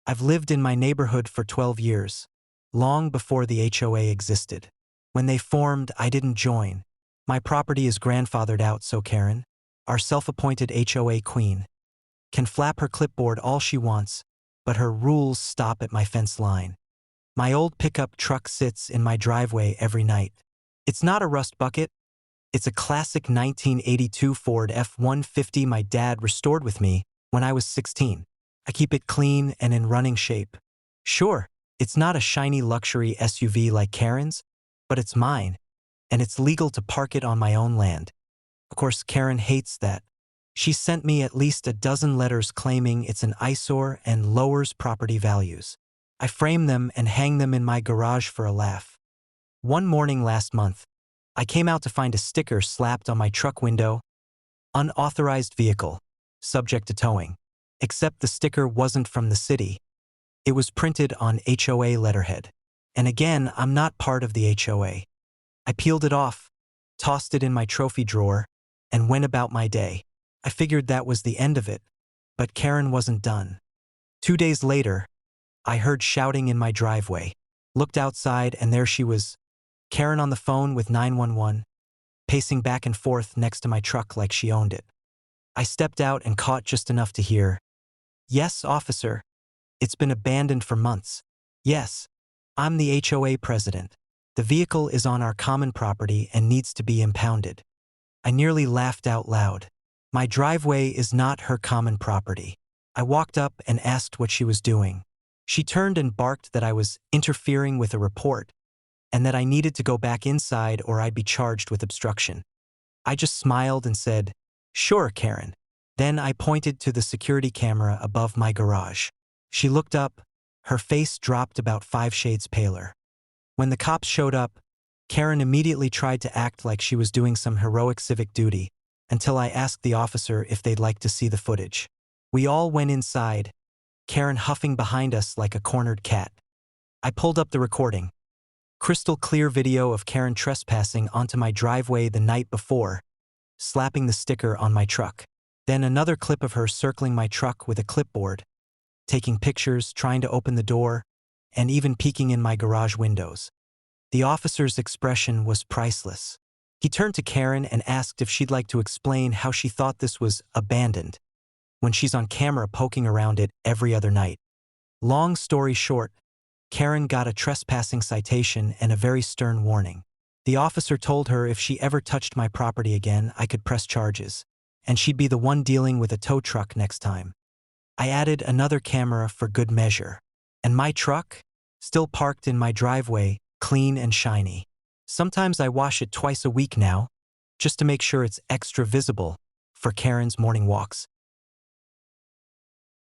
I've lived in my neighborhood for 12 years, long before the HOA existed. When they formed, I didn't join. My property is grandfathered out, so Karen, our self-appointed HOA queen, can flap her clipboard all she wants, but her rules stop at my fence line. My old pickup truck sits in my driveway every night. It's not a rust bucket. It's a classic 1982 Ford F-150 my dad restored with me when I was 16. I keep it clean and in running shape. Sure, it's not a shiny luxury SUV like Karen's, but it's mine, and it's legal to park it on my own land. Of course, Karen hates that. She sent me at least a dozen letters claiming it's an eyesore and lowers property values. I frame them and hang them in my garage for a laugh. One morning last month, I came out to find a sticker slapped on my truck window, "Unauthorized vehicle, subject to towing." Except the sticker wasn't from the city. It was printed on HOA letterhead. And again, I'm not part of the HOA. I peeled it off, tossed it in my trophy drawer, and went about my day. I figured that was the end of it, but Karen wasn't done. 2 days later, I heard shouting in my driveway. Looked outside, and there she was, Karen on the phone with 911, pacing back and forth next to my truck like she owned it. I stepped out and caught just enough to hear, "Yes, officer. It's been abandoned for months. Yes, I'm the HOA president. The vehicle is on our common property and needs to be impounded." I nearly laughed out loud. My driveway is not her common property. I walked up and asked what she was doing. She turned and barked that I was interfering with a report and that I needed to go back inside or I'd be charged with obstruction. I just smiled and said, "Sure, Karen." Then I pointed to the security camera above my garage. She looked up, her face dropped about 5 shades paler. When the cops showed up, Karen immediately tried to act like she was doing some heroic civic duty, until I asked the officer if they'd like to see the footage. We all went inside, Karen huffing behind us like a cornered cat. I pulled up the recording. Crystal clear video of Karen trespassing onto my driveway the night before, slapping the sticker on my truck. Then another clip of her circling my truck with a clipboard, taking pictures, trying to open the door, and even peeking in my garage windows. The officer's expression was priceless. He turned to Karen and asked if she'd like to explain how she thought this was abandoned, when she's on camera poking around it every other night. Long story short, Karen got a trespassing citation and a very stern warning. The officer told her if she ever touched my property again, I could press charges, and she'd be the one dealing with a tow truck next time. I added another camera for good measure. And my truck? Still parked in my driveway, clean and shiny. Sometimes I wash it twice a week now, just to make sure it's extra visible for Karen's morning walks.